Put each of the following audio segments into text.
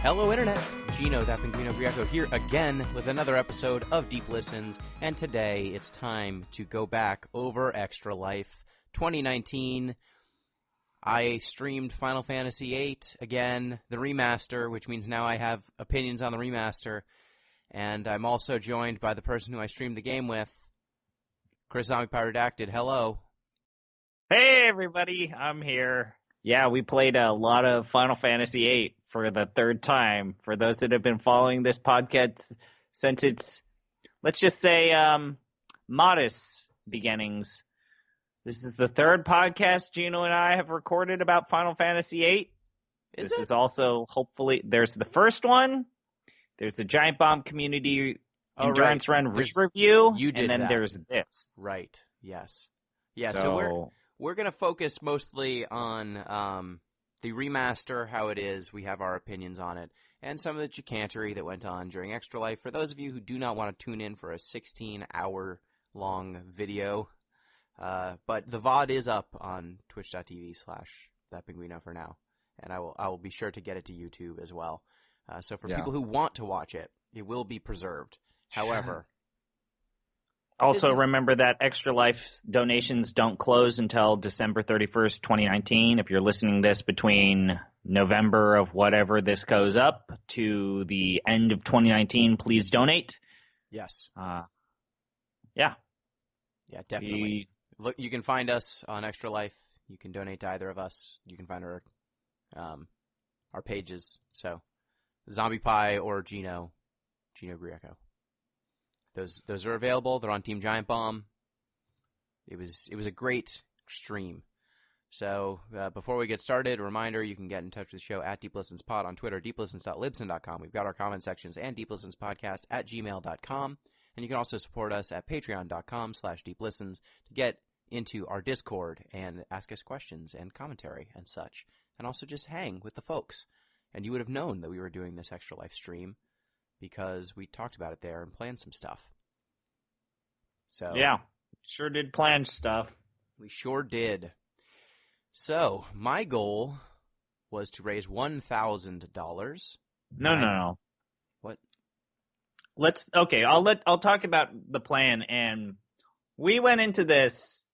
Hello, Internet. Gino, that Pinguino Griaco here again with another episode of Deep Listens, and today it's time to go back over Extra Life 2019. I streamed Final Fantasy VIII again, the remaster, which means now I have opinions on the remaster, and I'm also joined by the person who I streamed the game with, Chris Zombie Pie Redacted. Hello. Hey, everybody, I'm here. Yeah, we played a lot of Final Fantasy VIII for the third time. For those that have been following this podcast since its, let's just say, modest beginnings. This is the third podcast Gino and I have recorded about Final Fantasy VIII. This is also, hopefully, there's the first one. There's the Giant Bomb Community Endurance Run re-review. You did and then that. there's this. Right, yes. Yeah, so we're going to focus mostly on the remaster, how it is. We have our opinions on it, and some of the chicanery that went on during Extra Life. For those of you who do not want to tune in for a 16-hour-long video, but the VOD is up on twitch.tv/thatpinguino for now, and I will be sure to get it to YouTube as well. So for people who want to watch it, it will be preserved. However... Also, remember that Extra Life donations don't close until December 31st, 2019. If you're listening this between November of whatever this goes up to the end of 2019, please donate. Yes. Yeah. Yeah, definitely. Look, you can find us on Extra Life. You can donate to either of us. You can find our pages. So, Zombie Pie or Gino Griaco. Those are available. They're on Team Giant Bomb. It was a great stream. So before we get started, a reminder, you can get in touch with the show at DeepListensPod on Twitter, deeplistens.libsyn.com. We've got our comment sections and deeplistenspodcast@gmail.com. And you can also support us at patreon.com/deeplistens to get into our Discord and ask us questions and commentary and such. And also just hang with the folks. And you would have known that we were doing this Extra Life stream, because we talked about it there and planned some stuff. So yeah, sure did plan stuff. We sure did. So my goal was to raise $1,000. No. What? I'll talk about the plan. And we went into this.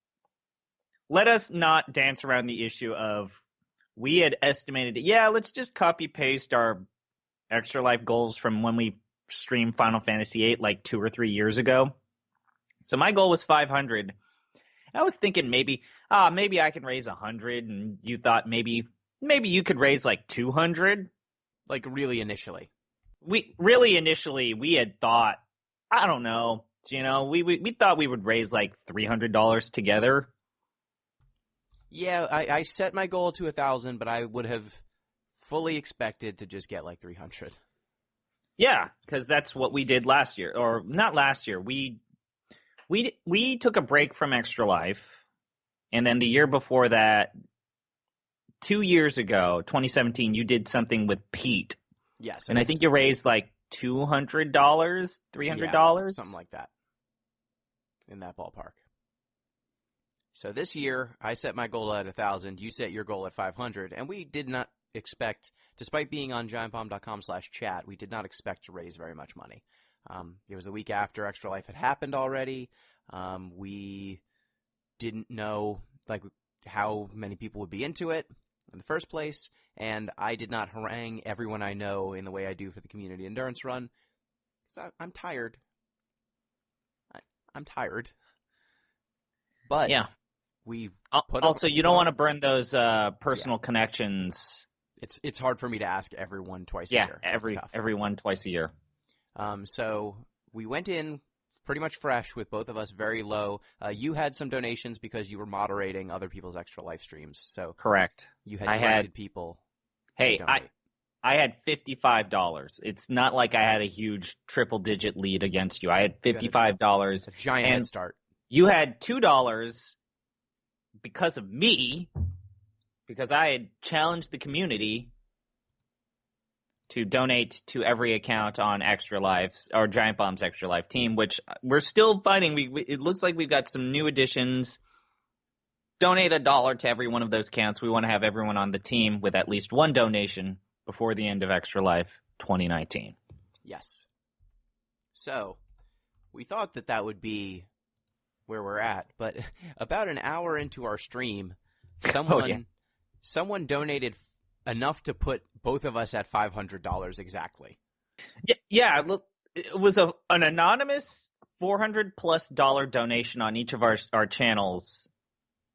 Let us not dance around the issue of we had estimated it. Yeah, let's just copy paste our Extra Life goals from when we streamed Final Fantasy VIII like 2 or 3 years ago. So my goal was 500. I was thinking maybe I can raise 100, and you thought maybe you could raise like 200. Like really initially. We had thought, I don't know, we thought we would raise like $300 together. Yeah, I set my goal to 1,000, but I would have fully expected to just get like 300. Yeah, because that's what we did last year, or not last year. We took a break from Extra Life, and then the year before that, 2 years ago, 2017, you did something with Pete. Yes, and I think you raised like $200, $300, yeah, something like that, in that ballpark. So this year, I set my goal at 1,000. You set your goal at 500, and we did not expect, despite being on giantbomb.com/chat, we did not expect to raise very much money. It was the week after Extra Life had happened already. We didn't know how many people would be into it in the first place, and I did not harangue everyone I know in the way I do for the community endurance run, because I'm tired. I'm tired. But yeah, we've also you don't want to burn those personal connections. It's hard for me to ask everyone twice a year. Yeah, everyone twice a year. So we went in pretty much fresh with both of us very low. You had some donations because you were moderating other people's Extra Life streams. So correct. You had directed people. Hey, I had $55. It's not like I had a huge triple-digit lead against you. I had $55. A giant head start. You had $2 because of me, because I had challenged the community to donate to every account on Extra Life, or Giant Bomb's Extra Life team, which we're still fighting. It looks like we've got some new additions. Donate $1 to every one of those accounts. We want to have everyone on the team with at least one donation before the end of Extra Life. 2019. Yes. So, we thought that would be where we're at, but about an hour into our stream, someone donated enough to put both of us at $500 exactly. Yeah, look, it was an anonymous $400+ donation on each of our channels.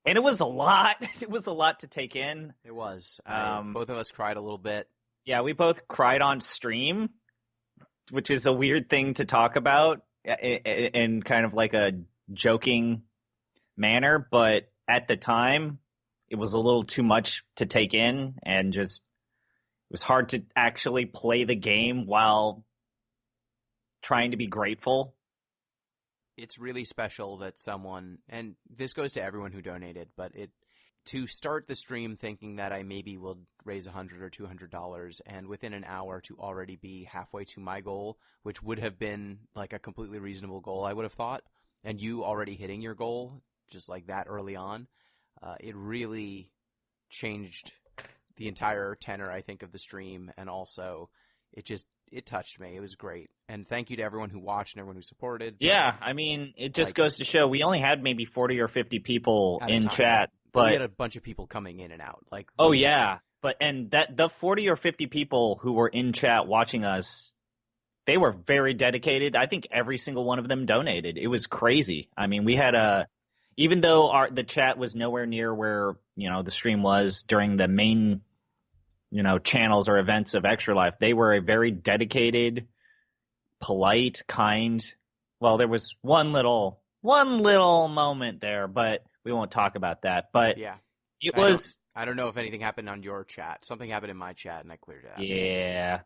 And it was a lot. It was a lot to take in. It was. Both of us cried a little bit. Yeah, we both cried on stream, which is a weird thing to talk about in kind of like a joking manner. But at the time, it was a little too much to take in, and just it was hard to actually play the game while trying to be grateful. It's really special that someone, and this goes to everyone who donated, but to start the stream thinking that I maybe will raise $100 or $200, and within an hour to already be halfway to my goal, which would have been like a completely reasonable goal, I would have thought, and you already hitting your goal just like that early on, it really changed the entire tenor, I think, of the stream, and also it touched me. It was great. And thank you to everyone who watched and everyone who supported. Yeah, I mean, it just goes to show we only had maybe 40 or 50 people in chat. But we had a bunch of people coming in and out. And the 40 or 50 people who were in chat watching us, they were very dedicated. I think every single one of them donated. It was crazy. I mean, we had even though the chat was nowhere near where, the stream was during the main, channels or events of Extra Life, they were a very dedicated, polite, kind. Well, there was one little moment there, but we won't talk about that. But yeah, it was. I don't know if anything happened on your chat. Something happened in my chat, and I cleared it out. Yeah.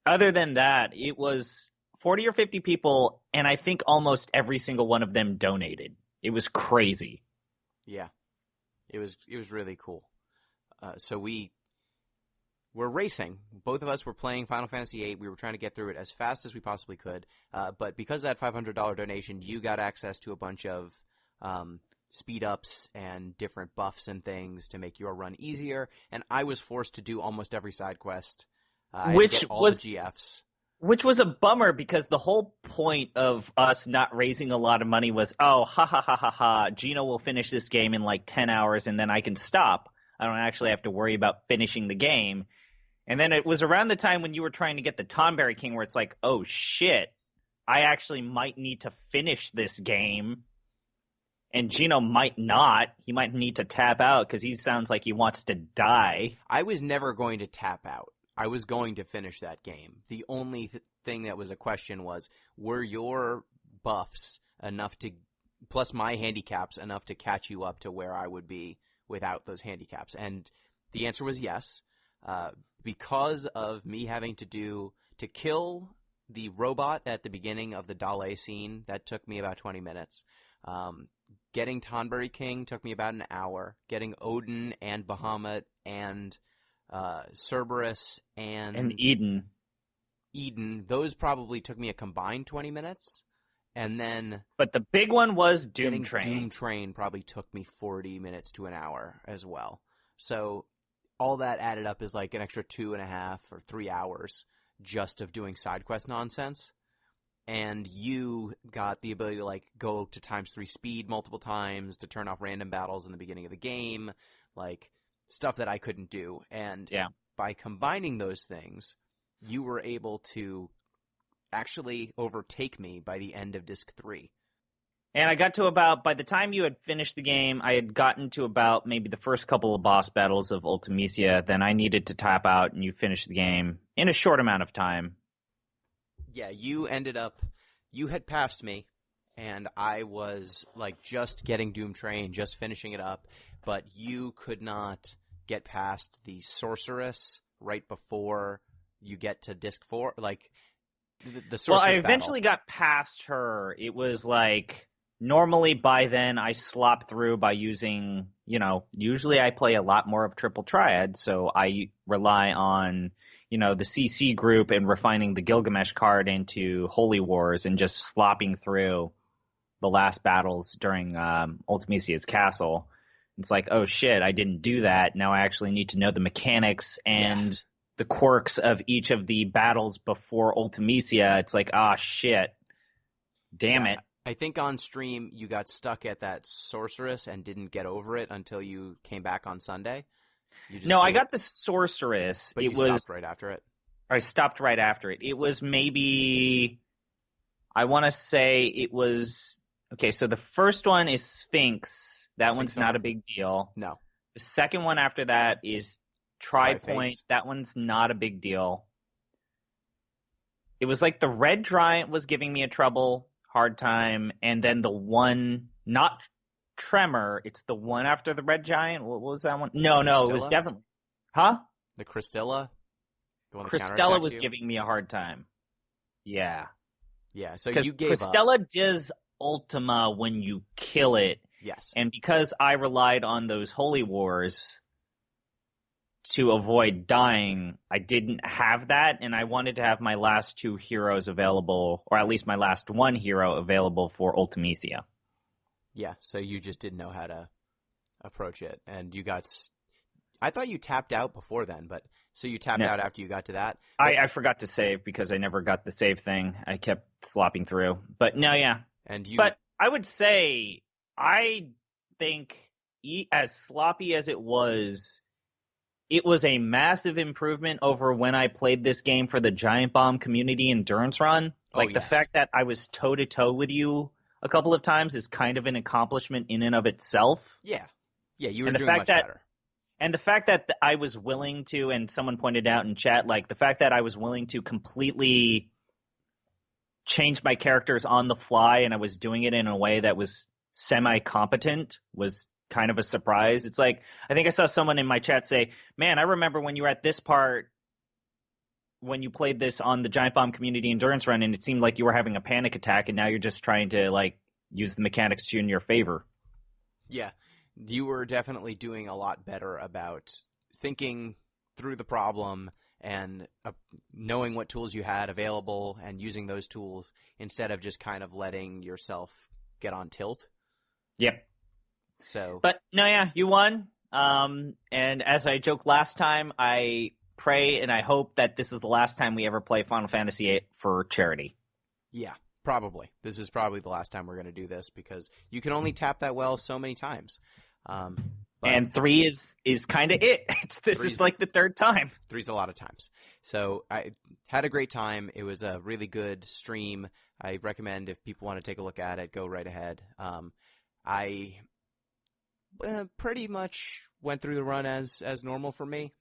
Other than that, it was 40 or 50 people, and I think almost every single one of them donated. It was crazy. Yeah, it was really cool. So we were racing. Both of us were playing Final Fantasy VIII. We were trying to get through it as fast as we possibly could. But because of that $500 donation, you got access to a bunch of speed ups and different buffs and things to make your run easier. And I was forced to do almost every side quest. Which was the GFs. Which was a bummer because the whole point of us not raising a lot of money was, oh, ha ha ha ha ha, Gino will finish this game in like 10 hours and then I can stop. I don't actually have to worry about finishing the game. And then it was around the time when you were trying to get the Tonberry King where it's like, oh shit, I actually might need to finish this game. And Gino might not. He might need to tap out because he sounds like he wants to die. I was never going to tap out. I was going to finish that game. The only thing that was a question was, were your buffs enough to, plus my handicaps, enough to catch you up to where I would be without those handicaps? And the answer was yes. Because of me having to kill the robot at the beginning of the Dale scene, that took me about 20 minutes. Getting Tonberry King took me about an hour. Getting Odin and Bahamut and Cerberus and Eden, those probably took me a combined 20 minutes. And then, but the big one was Doom Train. Doom Train probably took me 40 minutes to an hour as well. So all that added up is like an extra 2.5 or 3 hours just of doing side quest nonsense. And you got the ability to like go to ×3 speed multiple times, to turn off random battles in the beginning of the game, like stuff that I couldn't do. And by combining those things, you were able to actually overtake me by the end of Disc 3. And I got to by the time you had finished the game, I had gotten to about maybe the first couple of boss battles of Ultimecia. Then I needed to tap out, and you finished the game in a short amount of time. Yeah, you had passed me, and I was like just getting Doom Train, just finishing it up, but you could not get past the Sorceress right before you get to Disc 4, like the Sorceress I eventually got past her. It was like, normally by then I slop through by using, usually I play a lot more of Triple Triad, so I rely on, the CC group and refining the Gilgamesh card into Holy Wars and just slopping through the last battles during Ultimecia's castle. It's like, oh shit, I didn't do that. Now I actually need to know the mechanics and the quirks of each of the battles before Ultimecia, it's like, shit. Damn it. I think on stream you got stuck at that sorceress and didn't get over it until you came back on Sunday. No, I got the sorceress. But you stopped right after it. I stopped right after it. It was maybe, I want to say it was, okay, so the first one is Sphinx. That one's not a big deal. No. The second one after that is Tripoint. Triface. That one's not a big deal. It was like the Red Giant was giving me a hard time, and then the one, not Tremor, it's the one after the Red Giant. What was that one? No, it was definitely, the Crystella. Crystella was giving me a hard time. Yeah. Yeah. So you gave Crystella up. does Ultima when you kill it. Yes. And because I relied on those Holy Wars to avoid dying, I didn't have that, and I wanted to have my last 2 heroes available, or at least my last 1 hero available for Ultimecia. Yeah, so you just didn't know how to approach it, and you got... I thought you tapped out before then, but... So you tapped out after you got to that? I forgot to save because I never got the save thing. I kept slopping through. But no, yeah. But I would say, I think as sloppy as it was a massive improvement over when I played this game for the Giant Bomb Community Endurance Run. The fact that I was toe-to-toe with you a couple of times is kind of an accomplishment in and of itself. Yeah. Yeah, you were doing much better. And the fact that I was willing to, and someone pointed out in chat, the fact that I was willing to completely change my characters on the fly and I was doing it in a way that was semi-competent was kind of a surprise. It's like, I think I saw someone in my chat say, man, I remember when you were at this part when you played this on the Giant Bomb Community Endurance Run and it seemed like you were having a panic attack and now you're just trying to use the mechanics in your favor. Yeah. You were definitely doing a lot better about thinking through the problem and knowing what tools you had available and using those tools instead of just kind of letting yourself get on tilt. Yep. So, but no, yeah, you won. And as I joked last time, I pray and I hope that this is the last time we ever play Final Fantasy VIII for charity. Yeah, probably. This is probably the last time we're going to do this because you can only tap that well so many times. And 3 is kind of it. This is like the 3rd time. 3's a lot of times. So I had a great time. It was a really good stream. I recommend if people want to take a look at it, go right ahead. I pretty much went through the run as normal for me.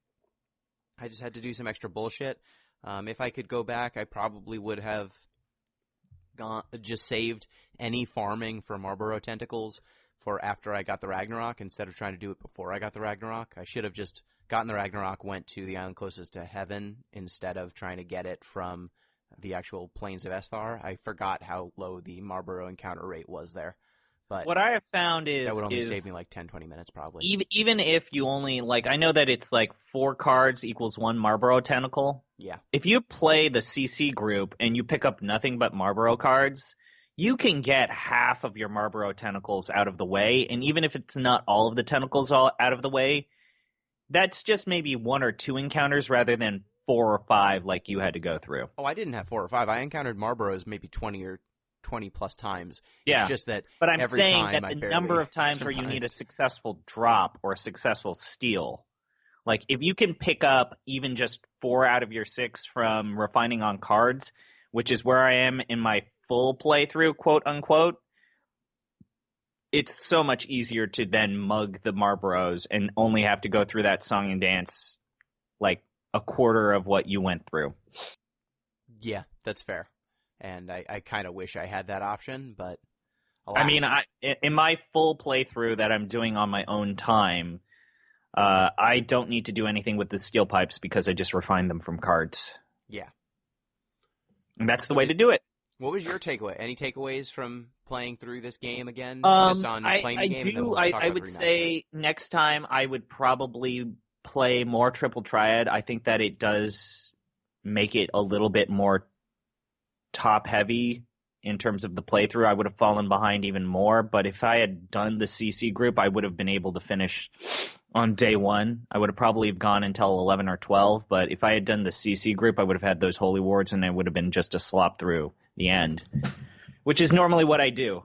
I just had to do some extra bullshit. If I could go back, I probably would have just saved any farming for Marlboro Tentacles for after I got the Ragnarok instead of trying to do it before I got the Ragnarok. I should have just gotten the Ragnarok, went to the island closest to heaven instead of trying to get it from the actual plains of Esthar. I forgot how low the Marlboro encounter rate was there. But what I have found is that would only save me 10-20 minutes probably. Even if you only I know that it's 4 cards equals 1 Marlboro Tentacle. Yeah. If you play the CC group and you pick up nothing but Marlboro cards, you can get half of your Marlboro Tentacles out of the way, and even if it's not all of the tentacles all out of the way, that's just maybe 1 or 2 encounters rather than 4 or 5 like you had to go through. Oh, I didn't have 4 or 5. I encountered Marlboros maybe 20 plus times. Yeah. It's just that but I'm every saying time that the number of times survived. where you need a successful drop or a successful steal, if you can pick up even just 4 out of your 6 from refining on cards, which is where I am in my full playthrough, quote unquote, it's so much easier to then mug the Marlboros and only have to go through that song and dance a quarter of what you went through. Yeah, that's fair. And I kind of wish I had that option, but alas. I mean, in my full playthrough that I'm doing on my own time, I don't need to do anything with the steel pipes because I just refine them from cards. Yeah. And that's the way to do it. What was your takeaway? Any takeaways from playing through this game again? Just on playing the game? I would say next time I would probably play more Triple Triad. I think that it does make it a little bit more top heavy in terms of the playthrough. I would have fallen behind even more, but if I had done the CC group, I would have been able to finish on day one. I would have probably gone until 11 or 12, but if I had done the CC group, I would have had those holy wards, and it would have been just a slop through the end, which is normally what I do.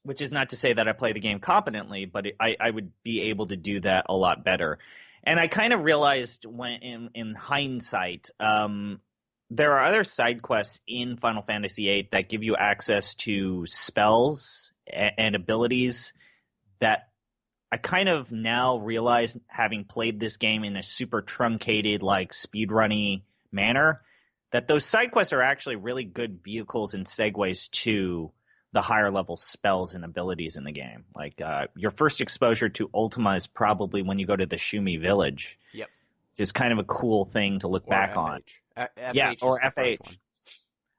Which is not to say that I play the game competently, but I would be able to do that a lot better. And I kind of realized when in hindsight, there are other side quests in Final Fantasy VIII that give you access to spells and abilities that I kind of now realize, having played this game in a super truncated, like speedrunny manner, that those side quests are actually really good vehicles and segues to the higher level spells and abilities in the game. Like your first exposure to Ultima is probably when you go to the Shumi village. Yep. It's kind of a cool thing to look back on. FH or is the FH. first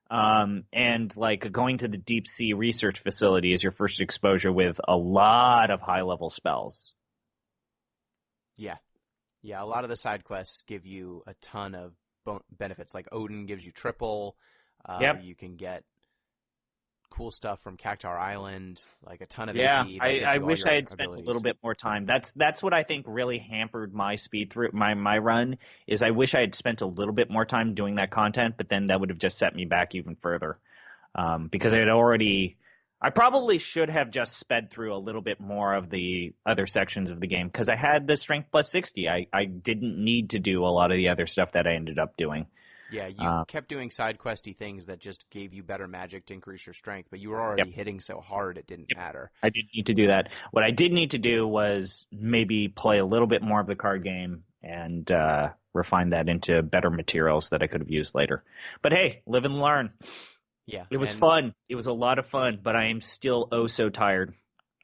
one. And like going to the deep sea research facility is your first exposure with a lot of high level spells. Yeah. Yeah, a lot of the side quests give you a ton of benefits. Like Odin gives you triple. Yep. You can get cool stuff from Cactar Island, like a ton of AP. I wish I had spent a little bit more time. That's what I think really hampered my speed through my run, is I wish I had spent a little bit more time doing that content, but then that would have just set me back even further. Because I probably should have just sped through a little bit more of the other sections of the game, because I had the strength plus 60. I didn't need to do a lot of the other stuff that I ended up doing. Yeah, you kept doing side questy things that just gave you better magic to increase your strength, but you were already hitting so hard it didn't matter. I didn't need to do that. What I did need to do was maybe play a little bit more of the card game and refine that into better materials that I could have used later. But hey, live and learn. Yeah. It was fun. It was a lot of fun, but I am still so tired.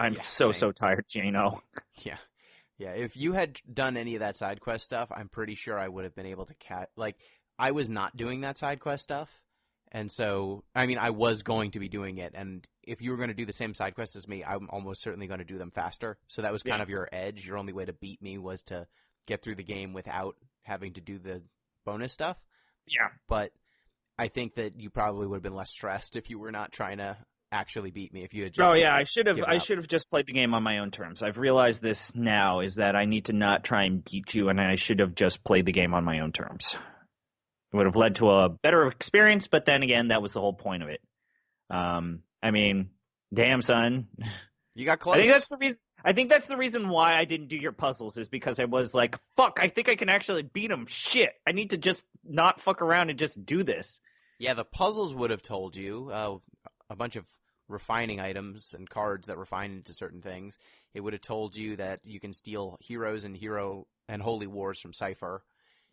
I'm so tired, Jano. Yeah. Yeah, if you had done any of that side quest stuff, I'm pretty sure I would have been able to I was not doing that side quest stuff, and so, I mean, I was going to be doing it, and if you were going to do the same side quest as me, I'm almost certainly going to do them faster, so that was kind of your edge. Your only way to beat me was to get through the game without having to do the bonus stuff. Yeah. But I think that you probably would have been less stressed if you were not trying to actually beat me, if you had just... I should have just played the game on my own terms. I've realized this now, is that I need to not try and beat you, and I should have just played the game on my own terms. It would have led to a better experience, but then again, that was the whole point of it. I mean, damn, son. You got close. I think that's the reason why I didn't do your puzzles, is because I was like, fuck, I think I can actually beat him. Shit, I need to just not fuck around and just do this. Yeah, the puzzles would have told you a bunch of refining items and cards that refine into certain things. It would have told you that you can steal heroes and holy wars from Cypher.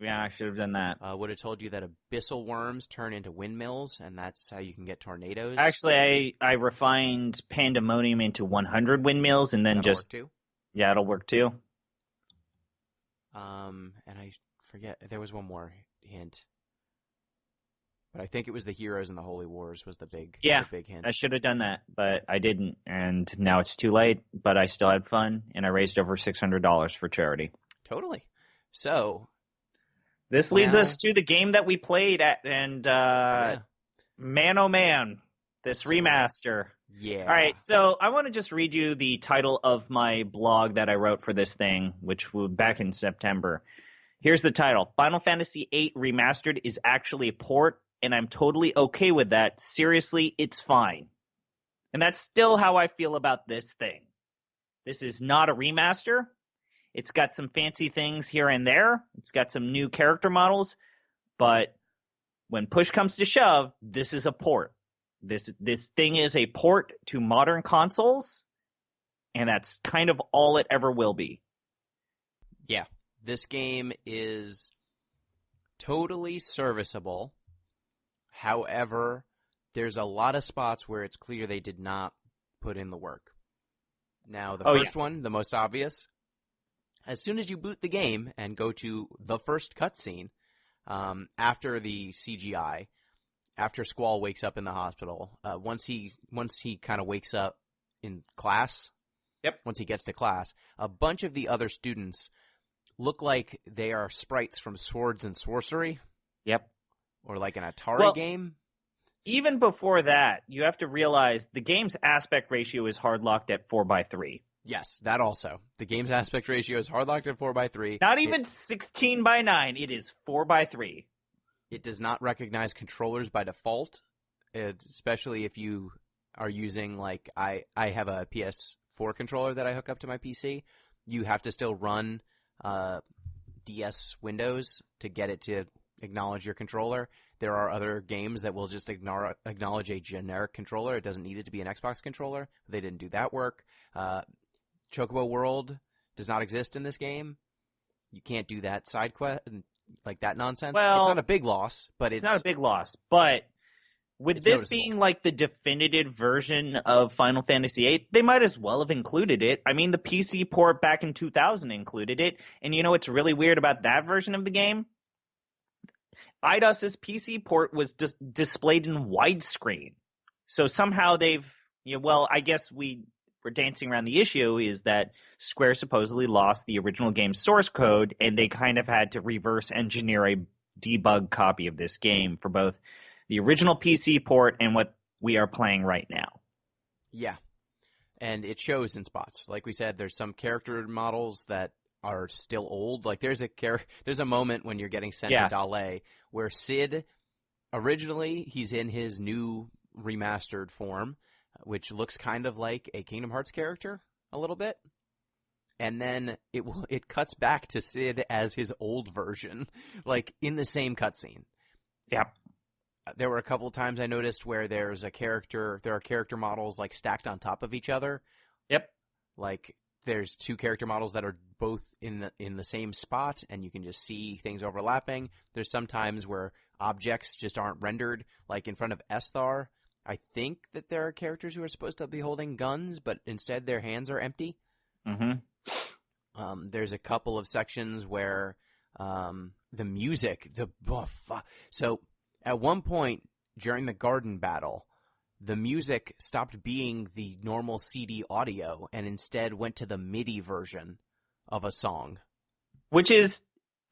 Yeah, I should have done that. Would have told you that abyssal worms turn into windmills, and that's how you can get tornadoes. Actually, I refined Pandemonium into 100 windmills, and then That'll work too. Yeah, it'll work too. And I forget, there was one more hint. But I think it was the heroes and the holy wars was the big hint. I should have done that, but I didn't, and now it's too late, but I still had fun, and I raised over $600 for charity. Totally. So... This leads us to the game that we played at, and man, oh man, this remaster. Yeah. All right, so I want to just read you the title of my blog that I wrote for this thing, which was back in September. Here's the title: Final Fantasy VIII Remastered is actually a port, and I'm totally okay with that. Seriously, it's fine. And that's still how I feel about this thing. This is not a remaster. It's got some fancy things here and there. It's got some new character models. But when push comes to shove, this is a port. This thing is a port to modern consoles, and that's kind of all it ever will be. Yeah. This game is totally serviceable. However, there's a lot of spots where it's clear they did not put in the work. Now, the first one, the most obvious... As soon as you boot the game and go to the first cutscene, after the CGI, after Squall wakes up in the hospital, once he kind of wakes up in class, once he gets to class, a bunch of the other students look like they are sprites from Swords and Sorcery. Yep. Or like an Atari game. Even before that, you have to realize the game's aspect ratio is hard locked at 4:3. Yes, that also. The game's aspect ratio is hard locked at 4:3. Not even 16:9. It is 4:3. It does not recognize controllers by default, especially if you are using, like, I have a PS4 controller that I hook up to my PC. You have to still run DS Windows to get it to acknowledge your controller. There are other games that will just acknowledge a generic controller. It doesn't need it to be an Xbox controller. They didn't do that work. Chocobo World does not exist in this game. You can't do that side quest, like that nonsense. Well, it's not a big loss, but it's not a big loss. But with this noticeable. being like the definitive version of Final Fantasy VIII, they might as well have included it. I mean, the PC port back in 2000 included it. And you know what's really weird about that version of the game? IDOS's PC port was just displayed in widescreen. So somehow I guess we're dancing around the issue is that Square supposedly lost the original game's source code, and they kind of had to reverse engineer a debug copy of this game for both the original PC port and what we are playing right now. Yeah. And it shows in spots. Like we said, there's some character models that are still old. Like there's a moment when you're getting sent to Dale where Sid, originally he's in his new remastered form, which looks kind of like a Kingdom Hearts character a little bit. And then it cuts back to Sid as his old version, like in the same cutscene. Yeah. There were a couple of times I noticed where there are character models like stacked on top of each other. Yep. Like there's two character models that are both in the same spot, and you can just see things overlapping. There's some times where objects just aren't rendered, like in front of Esthar. I think that there are characters who are supposed to be holding guns, but instead their hands are empty. Mm-hmm. There's a couple of sections where the music, so at one point during the garden battle, the music stopped being the normal CD audio and instead went to the MIDI version of a song. Which is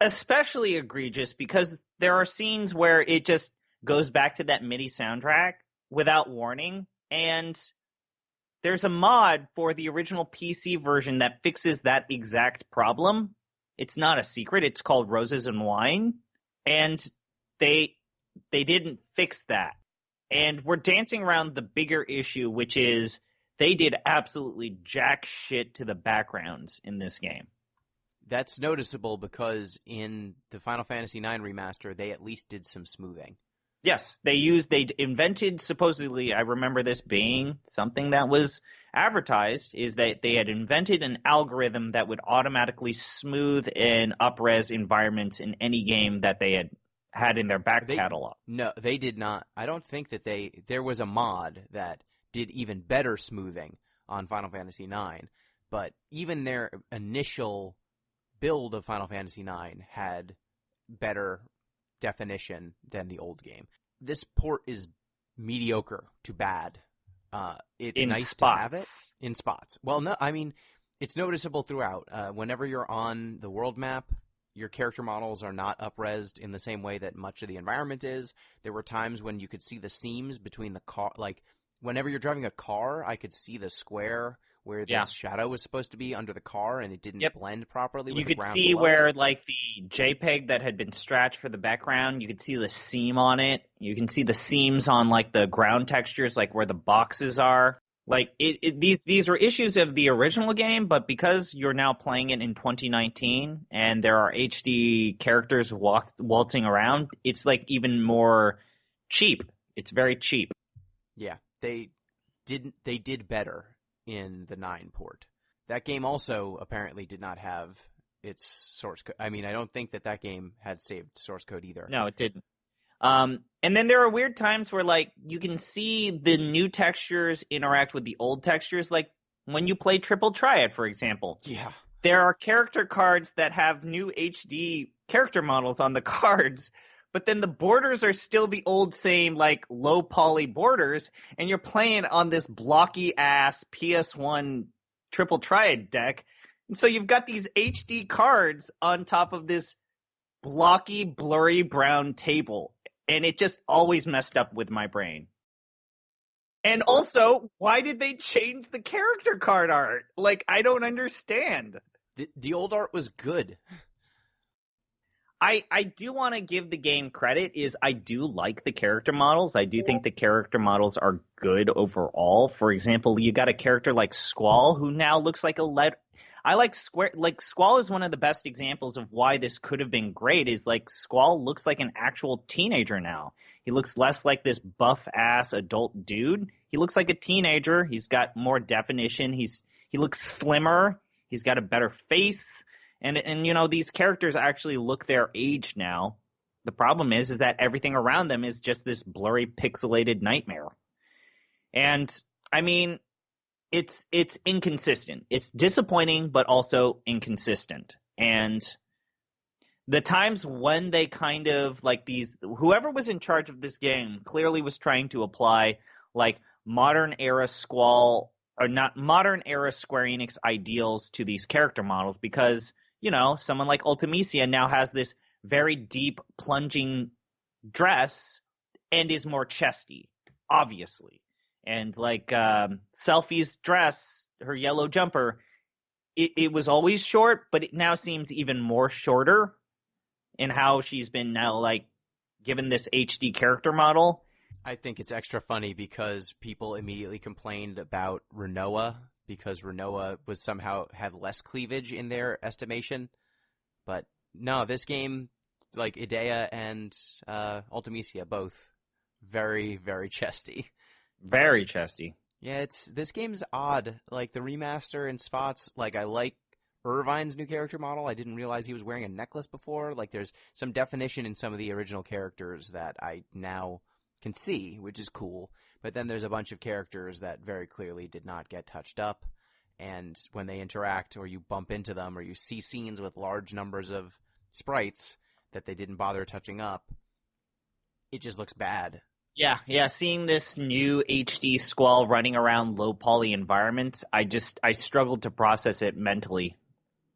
especially egregious because there are scenes where it just goes back to that MIDI soundtrack without warning, and there's a mod for the original PC version that fixes that exact problem. It's not a secret. It's called Roses and Wine, and they didn't fix that. And we're dancing around the bigger issue, which is they did absolutely jack shit to the backgrounds in this game. That's noticeable because in the Final Fantasy IX remaster, they at least did some smoothing. Yes, they invented, supposedly, I remember this being something that was advertised, is that they had invented an algorithm that would automatically smooth and up-res environments in any game that they had in their back catalog. No, they did not. I don't think that there was a mod that did even better smoothing on Final Fantasy IX, but even their initial build of Final Fantasy IX had better definition than the old game. This port is mediocre to bad. It's in nice spots. to have it in spots. Well, no, I mean, it's noticeable throughout. Whenever you're on the world map, your character models are not up-resed in the same way that much of the environment is. There were times when you could see the seams between the car. Like, whenever you're driving a car, I could see the square where the shadow was supposed to be under the car, and it didn't blend properly with the ground below. You could see where, like, the JPEG that had been stretched for the background, you could see the seam on it. You can see the seams on, like, the ground textures, like where the boxes are. Like, these were issues of the original game, but because you're now playing it in 2019 and there are HD characters waltzing around, it's, like, even more cheap. It's very cheap. Yeah, they did better in the 9 port. That game also apparently did not have its source code. I mean, I don't think that game had saved source code either. No, it didn't. And then there are weird times where, like, you can see the new textures interact with the old textures, like when you play Triple Triad, for example. Yeah. There are character cards that have new HD character models on the cards, but then the borders are still the old same, like, low poly borders, and you're playing on this blocky-ass PS1 Triple Triad deck. And so you've got these HD cards on top of this blocky, blurry brown table, and it just always messed up with my brain. And also, why did they change the character card art? Like, I don't understand. The old art was good. I do want to give the game credit. I do like the character models. I do think the character models are good overall. For example, you got a character like Squall who now looks like I like Squall is one of the best examples of why this could have been great. Is like Squall looks like an actual teenager now. He looks less like this buff ass adult dude. He looks like a teenager. He's got more definition. He looks slimmer. He's got a better face. And you know, these characters actually look their age now. The problem is that everything around them is just this blurry, pixelated nightmare. And I mean, it's inconsistent. It's disappointing, but also inconsistent. And the times when they kind of like whoever was in charge of this game clearly was trying to apply like modern era Squall or not modern era Square Enix ideals to these character models because, you know, someone like Ultimisia now has this very deep plunging dress and is more chesty, obviously. And like Selfie's dress, her yellow jumper, it was always short, but it now seems even more shorter in how she's been now like given this HD character model. I think it's extra funny because people immediately complained about Renoa because Renoa was somehow had less cleavage in their estimation. But no, this game, like Idea and Ultimisia, both very, very chesty. Very chesty. Yeah, this game's odd. Like the remaster in spots, like I like Irvine's new character model. I didn't realize he was wearing a necklace before. Like there's some definition in some of the original characters that I now can see, which is cool. But then there's a bunch of characters that very clearly did not get touched up. And when they interact or you bump into them or you see scenes with large numbers of sprites that they didn't bother touching up, it just looks bad. Yeah. Seeing this new HD Squall running around low poly environments, I struggled to process it mentally.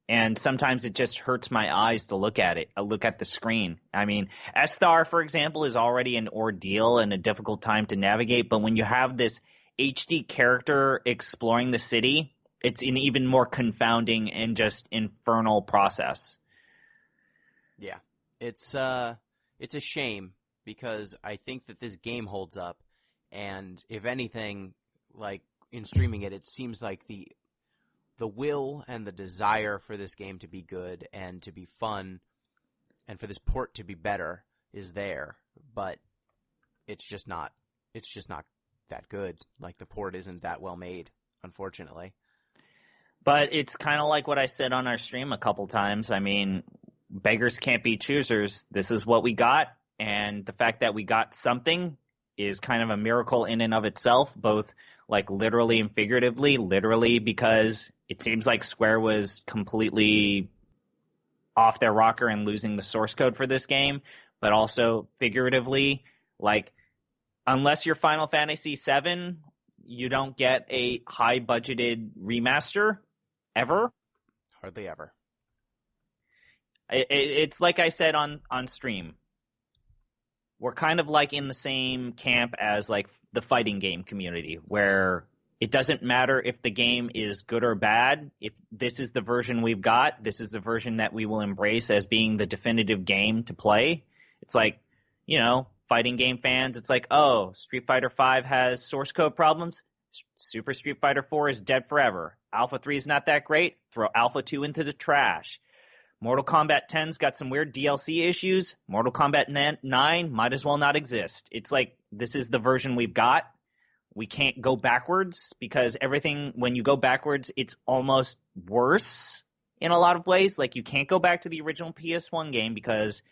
And sometimes it just hurts my eyes to look at it. I look at the screen. I mean, Esthar, for example, is already an ordeal and a difficult time to navigate. But when you have this HD character exploring the city, it's an even more confounding and just infernal process. Yeah, it's a shame because I think that this game holds up, and if anything, like in streaming it, it seems like the will and the desire for this game to be good and to be fun, and for this port to be better is there, but it's just not that good. Like the port isn't that well made, unfortunately. But it's kind of like what I said on our stream a couple times. I mean, beggars can't be choosers. This is what we got, and the fact that we got something is kind of a miracle in and of itself, both like literally and figuratively. Literally because it seems like Square was completely off their rocker and losing the source code for this game, but also figuratively, like unless you're Final Fantasy VII, you don't get a high-budgeted remaster ever. Hardly ever. It's like I said on stream. We're kind of like in the same camp as like the fighting game community, where it doesn't matter if the game is good or bad. If this is the version we've got, this is the version that we will embrace as being the definitive game to play. It's like, you know, fighting game fans, it's like, oh, Street Fighter V has source code problems. Super Street Fighter 4 is dead forever. Alpha 3 is not that great. Throw Alpha 2 into the trash. Mortal Kombat 10's got some weird DLC issues. Mortal Kombat 9 might as well not exist. It's like, this is the version we've got. We can't go backwards because everything, when you go backwards, it's almost worse in a lot of ways. Like, you can't go back to the original PS1 game because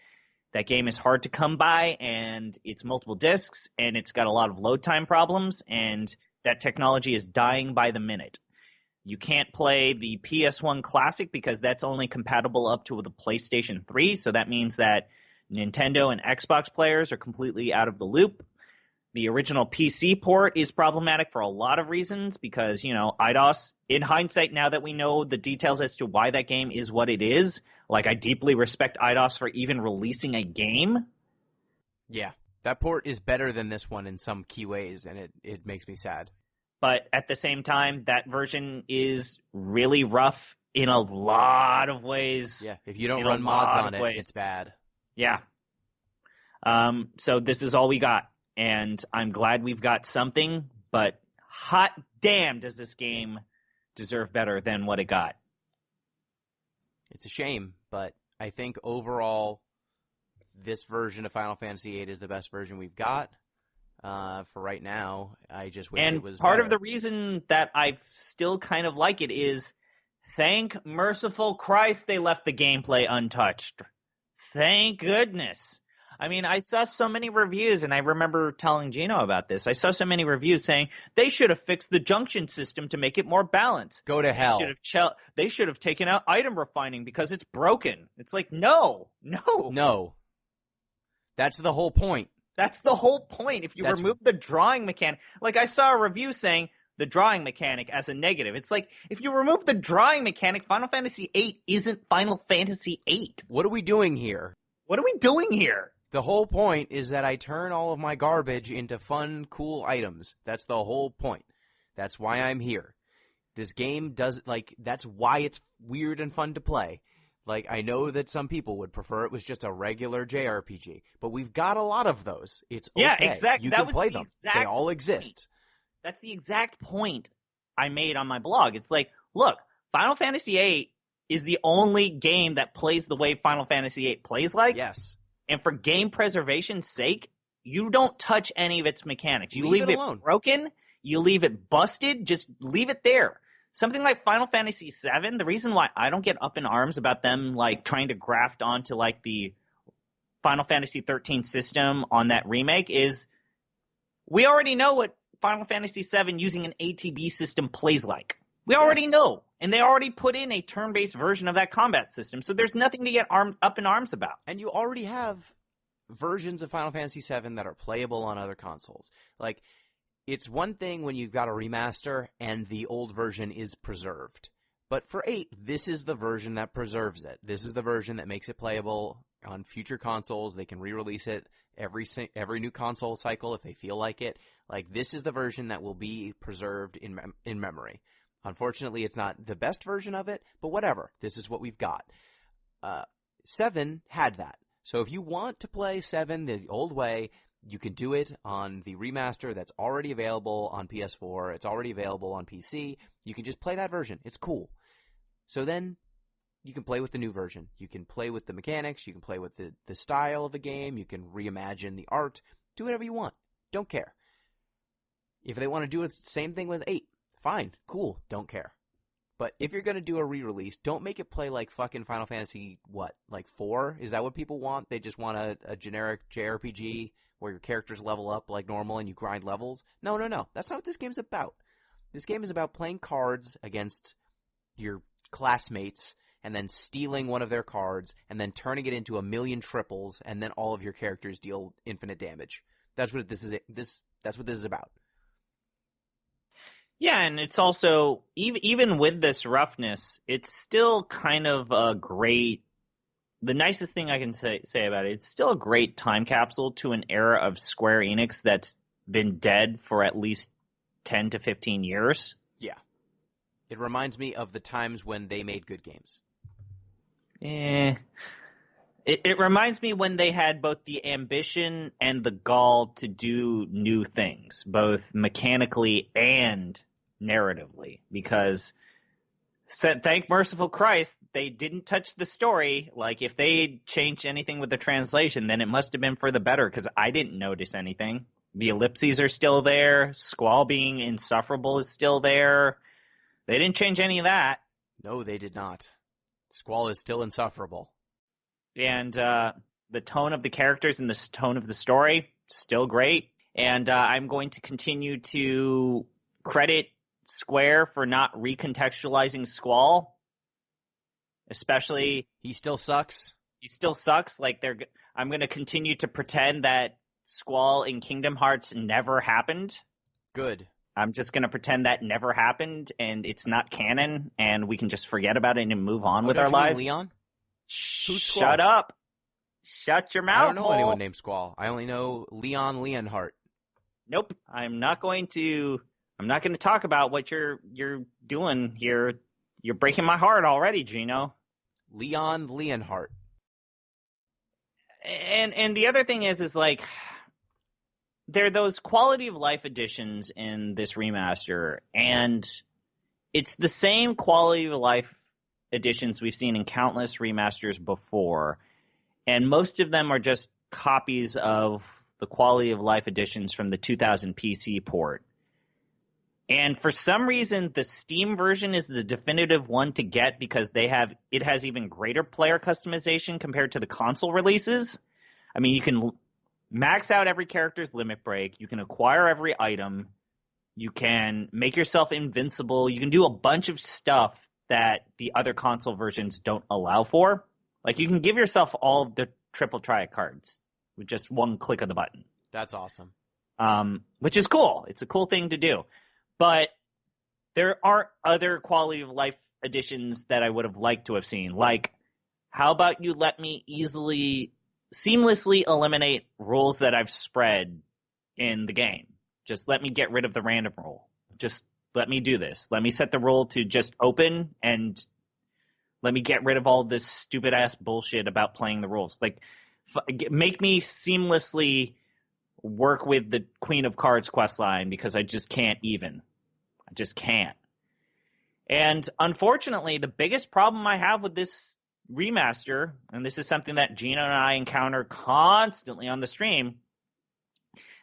that game is hard to come by and it's multiple discs and it's got a lot of load time problems and that technology is dying by the minute. You can't play the PS1 Classic because that's only compatible up to the PlayStation 3, so that means that Nintendo and Xbox players are completely out of the loop. The original PC port is problematic for a lot of reasons because, you know, IDOS, in hindsight, now that we know the details as to why that game is what it is, like, I deeply respect IDOS for even releasing a game. Yeah. That port is better than this one in some key ways, and it makes me sad. But at the same time, that version is really rough in a lot of ways. Yeah, if you don't run mods on it, it's bad. Yeah. So this is all we got, and I'm glad we've got something, but hot damn does this game deserve better than what it got. It's a shame, but I think overall this version of Final Fantasy VIII is the best version we've got for right now. I just wish it was part better. of the reason that I still kind of like it is, thank merciful Christ they left the gameplay untouched. Thank goodness. I mean, I saw so many reviews, and I remember telling Gino about this. I saw so many reviews saying they should have fixed the junction system to make it more balanced. Go to hell. They should have taken out item refining because it's broken. It's like, no. That's the whole point. That's the whole point. If you remove the drawing mechanic, like I saw a review saying the drawing mechanic as a negative. It's like, if you remove the drawing mechanic, Final Fantasy VIII isn't Final Fantasy VIII. What are we doing here? The whole point is that I turn all of my garbage into fun, cool items. That's the whole point. That's why I'm here. This game does, that's why it's weird and fun to play. I know that some people would prefer it was just a regular JRPG, but we've got a lot of those. It's okay. Yeah, exactly. You can play them. They all exist. That's the exact point I made on my blog. It's like, look, Final Fantasy VIII is the only game that plays the way Final Fantasy VIII plays like. Yes. And for game preservation's sake, you don't touch any of its mechanics. You leave it broken. You leave it busted. Just leave it there. Something like Final Fantasy VII, the reason why I don't get up in arms about them trying to graft onto the Final Fantasy XIII system on that remake is we already know what Final Fantasy VII using an ATB system plays like. We already know. And they already put in a turn-based version of that combat system, so there's nothing to get up in arms about. And you already have versions of Final Fantasy VII that are playable on other consoles. It's one thing when you've got a remaster and the old version is preserved. But for 8, this is the version that preserves it. This is the version that makes it playable on future consoles. They can re-release it every new console cycle if they feel like it. This is the version that will be preserved in memory. Unfortunately, it's not the best version of it, but whatever. This is what we've got. 7 had that. So if you want to play 7 the old way, you can do it on the remaster that's already available on PS4. It's already available on PC. You can just play that version. It's cool. So then you can play with the new version. You can play with the mechanics. You can play with the style of the game. You can reimagine the art. Do whatever you want. Don't care. If they want to do the same thing with 8, fine, cool, don't care. But if you're going to do a re-release, don't make it play like fucking Final Fantasy, 4? Is that what people want? They just want a generic JRPG where your characters level up like normal and you grind levels? No. That's not what this game's about. This game is about playing cards against your classmates and then stealing one of their cards and then turning it into a million triples and then all of your characters deal infinite damage. That's what this is about. Yeah, and it's also, even with this roughness, it's still kind of a great, the nicest thing I can say about it, it's still a great time capsule to an era of Square Enix that's been dead for at least 10 to 15 years. Yeah. It reminds me of the times when they made good games. It reminds me when they had both the ambition and the gall to do new things, both mechanically and narratively, because thank merciful Christ, they didn't touch the story. If they changed anything with the translation, then it must have been for the better, because I didn't notice anything. The ellipses are still there. Squall being insufferable is still there. They didn't change any of that. No, they did not. Squall is still insufferable. And the tone of the characters and the tone of the story, still great. And I'm going to continue to credit Square for not recontextualizing Squall. Especially... He still sucks? He still sucks. I'm going to continue to pretend that Squall in Kingdom Hearts never happened. Good. I'm just going to pretend that never happened, and it's not canon, and we can just forget about it and move on with our lives. Leon? Shut up. Shut your I mouth don't know hole. anyone named Squall. I only know Leon Leonhardt. Nope. I'm not going to talk about what you're doing here. You're breaking my heart already, Gino. Leon Leonhardt. And the other thing is like, there are those quality of life additions in this remaster, and it's the same quality of life additions we've seen in countless remasters before, and most of them are just copies of the quality of life additions from the 2000 PC port. And for some reason, the Steam version is the definitive one to get because it has even greater player customization compared to the console releases. I mean, you can max out every character's limit break. You can acquire every item. You can make yourself invincible. You can do a bunch of stuff that the other console versions don't allow for. Like, you can give yourself all of the triple triad cards with just one click of the button. That's awesome. Which is cool. It's a cool thing to do. But there aren't other quality of life additions that I would have liked to have seen. Like, how about you let me seamlessly eliminate rules that I've spread in the game? Just let me get rid of the random rule. Just let me do this. Let me set the rule to just open, and let me get rid of all this stupid ass bullshit about playing the rules. Like, make me seamlessly work with the Queen of Cards questline, because I just can't even. I just can't. And unfortunately, the biggest problem I have with this remaster, and this is something that Gina and I encounter constantly on the stream,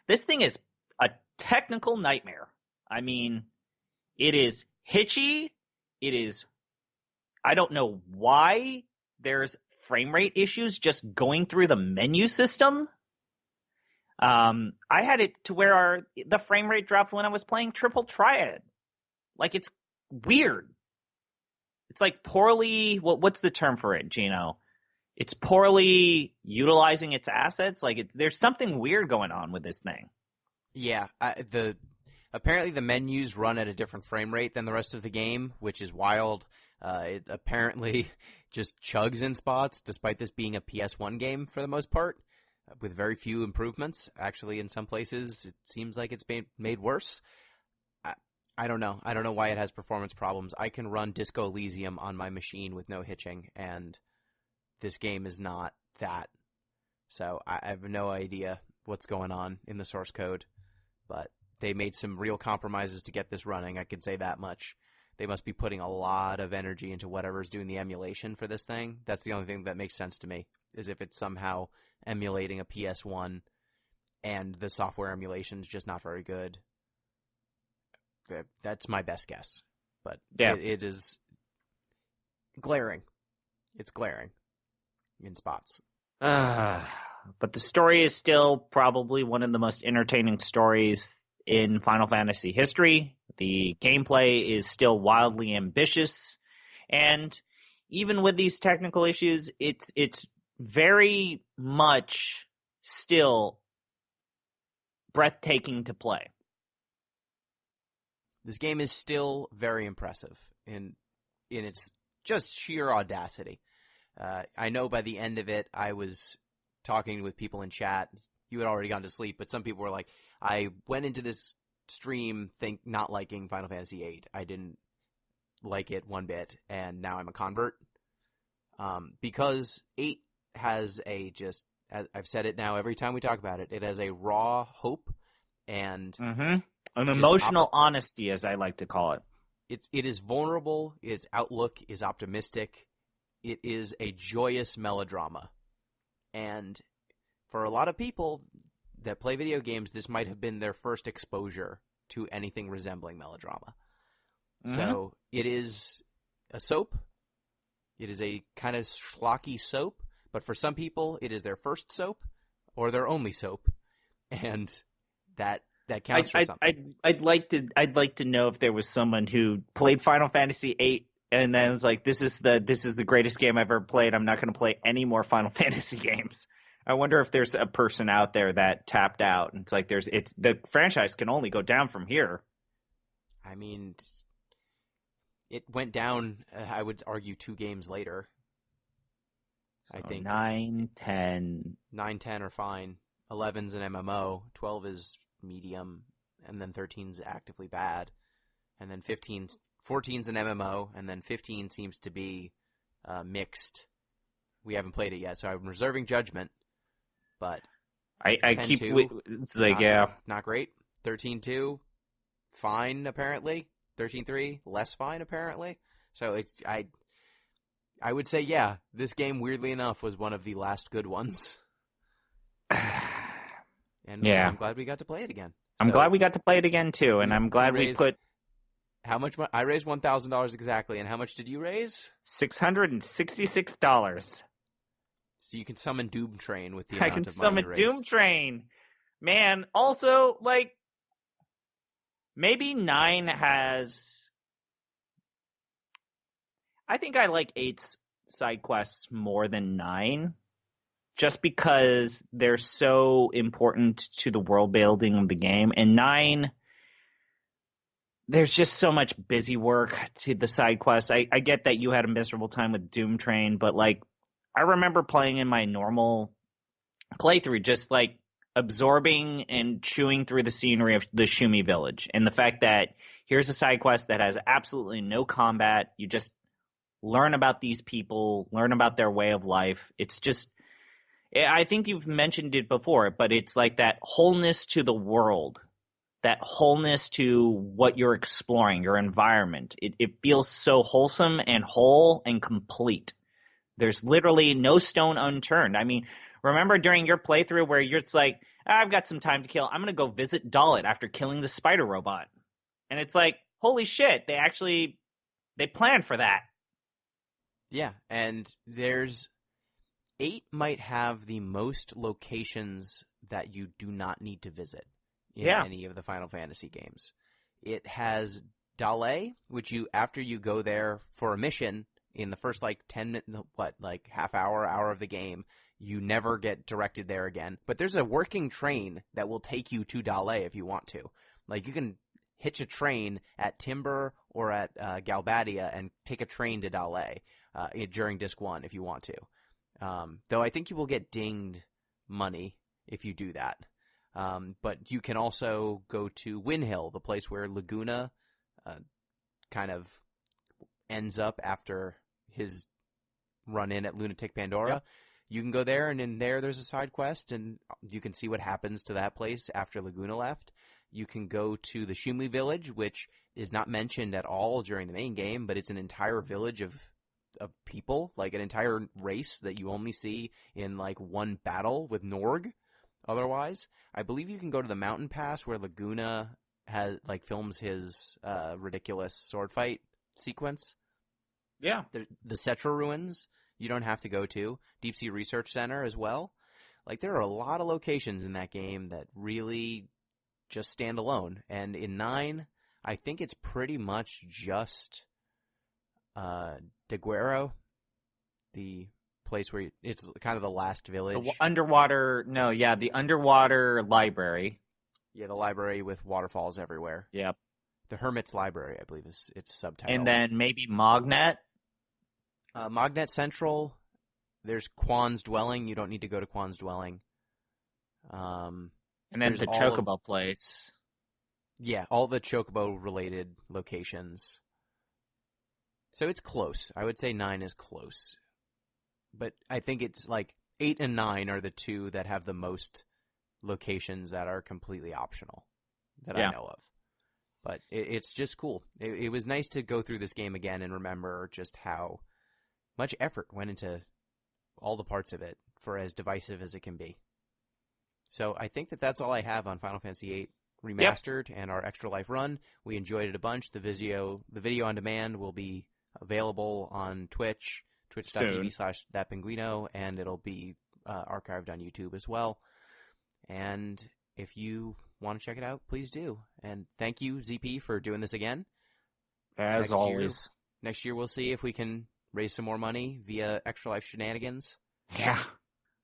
this thing is a technical nightmare. I mean, it is hitchy. It is, I don't know why there's frame rate issues just going through the menu system. I had it to where the frame rate dropped when I was playing Triple Triad. Like, it's weird. It's like poorly, what's the term for it, Gino? It's poorly utilizing its assets. Like, there's something weird going on with this thing. Yeah, apparently the menus run at a different frame rate than the rest of the game, which is wild. It apparently just chugs in spots, despite this being a PS1 game for the most part, with very few improvements. Actually, in some places, it seems like it's been made worse. I don't know. I don't know why it has performance problems. I can run Disco Elysium on my machine with no hitching, and this game is not that. So I have no idea what's going on in the source code, but they made some real compromises to get this running. I could say that much. They must be putting a lot of energy into whatever's doing the emulation for this thing. That's the only thing that makes sense to me, is if it's somehow emulating a PS1 and the software emulation is just not very good. That's my best guess. But yeah, it is glaring. It's glaring in spots. But the story is still probably one of the most entertaining stories in Final Fantasy history. The gameplay is still wildly ambitious. And even with these technical issues, it's very much still breathtaking to play. This game is still very impressive in its just sheer audacity. I know by the end of it, I was talking with people in chat. You had already gone to sleep, but some people were like, I went into this stream not liking Final Fantasy VIII. I didn't like it one bit, and now I'm a convert. Because 8 has I've said it now every time we talk about it, it has a raw hope and an emotional honesty, as I like to call it. It is vulnerable. Its outlook is optimistic. It is a joyous melodrama. And for a lot of people that play video games, this might have been their first exposure to anything resembling melodrama. So it is a soap. It is a kind of schlocky soap. But for some people, it is their first soap or their only soap. And that counts for something. I'd like to know if there was someone who played Final Fantasy VIII and then was like, this is the greatest game I've ever played. I'm not going to play any more Final Fantasy games. I wonder if there's a person out there that tapped out. And it's like the franchise can only go down from here. I mean, it went down, I would argue, 2 games later. So I think 9, 10. 9, 10 are fine. 11's an MMO. 12 is medium. And then 13's actively bad. And then 14's an MMO. And then 15 seems to be mixed. We haven't played it yet, so I'm reserving judgment. But I keep... It's like, not great. 13.2, fine, apparently. 13.3, less fine, apparently. So I would say, yeah, this game, weirdly enough, was one of the last good ones. And yeah. I'm glad we got to play it again. I'm glad we got to play it again, too, and I'm glad we put... How much? I raised $1,000 exactly, and how much did you raise? $666. So you can summon Doom Train with the amount of money you raised. I can summon Doom Train. Man, also, like, maybe 9 has... I think I like 8's side quests more than 9, just because they're so important to the world building of the game. And 9, there's just so much busy work to the side quests. I get that you had a miserable time with Doom Train, but like I remember playing in my normal playthrough, just like absorbing and chewing through the scenery of the Shumi village, and the fact that here's a side quest that has absolutely no combat. You just learn about these people, learn about their way of life. It's just, I think you've mentioned it before, but it's like that wholeness to the world, that wholeness to what you're exploring, your environment. It feels so wholesome and whole and complete. There's literally no stone unturned. I mean, remember during your playthrough where you're just like, I've got some time to kill. I'm going to go visit Dalit after killing the spider robot. And it's like, holy shit, they planned for that. Yeah, and 8 might have the most locations that you do not need to visit in any of the Final Fantasy games. It has Dale, which after you go there for a mission in the first like 10 minutes, half hour of the game, you never get directed there again. But there's a working train that will take you to Dale if you want to. Like you can hitch a train at Timber or at Galbadia and take a train to Dale during Disc 1 if you want to. Though I think you will get dinged money if you do that. But you can also go to Windhill, the place where Laguna kind of ends up after his run-in at Lunatic Pandora. Yep. You can go there, and in there's a side quest, and you can see what happens to that place after Laguna left. You can go to the Shumi village, which is not mentioned at all during the main game, but it's an entire village of people, like an entire race that you only see in like one battle with Norg. Otherwise, I believe you can go to the mountain pass where Laguna films his ridiculous sword fight sequence. Yeah. The Cetra ruins you don't have to go to. Deep Sea Research Center as well. Like there are a lot of locations in that game that really just stand alone. And in 9, I think it's pretty much just Deguero, the place where it's kind of the last village. The underwater library. Yeah, the library with waterfalls everywhere. Yep. The Hermit's Library, I believe, is its subtitle. And then maybe Mognet. Mognet Central. There's Quan's Dwelling. You don't need to go to Quan's Dwelling. And then the Chocobo place. Yeah, all the Chocobo-related locations. So it's close. I would say 9 is close. But I think it's like 8 and 9 are the two that have the most locations that are completely optional that I know of. But it's just cool. It was nice to go through this game again and remember just how much effort went into all the parts of it for as divisive as it can be. So I think that's all I have on Final Fantasy VIII Remastered and our Extra Life run. We enjoyed it a bunch. The video on demand will be available on Twitch, twitch.tv/thatpinguino, and it'll be archived on YouTube as well. And if you want to check it out, please do. And thank you, ZP, for doing this again. As always. Next year we'll see if we can raise some more money via Extra Life shenanigans. Yeah.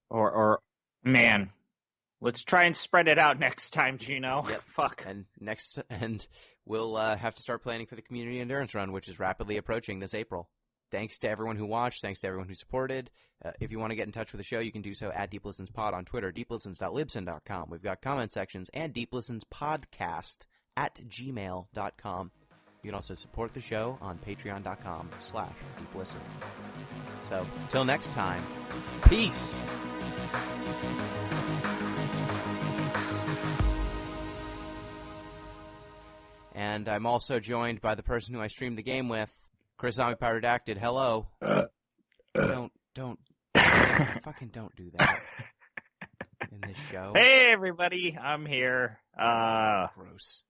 Or man, let's try and spread it out next time, Gino. Yep. Fuck. And we'll have to start planning for the Community Endurance Run, which is rapidly approaching this April. Thanks to everyone who watched. Thanks to everyone who supported. If you want to get in touch with the show, you can do so at DeepListensPod on Twitter, deeplistens.libsyn.com. We've got comment sections and deeplistenspodcast@gmail.com. You can also support the show on patreon.com/deeplistens. So, till next time, peace! And I'm also joined by the person who I streamed the game with, Chris Zombie Powdered Acted. Hello. Don't fucking don't do that in this show. Hey everybody, I'm here. Gross.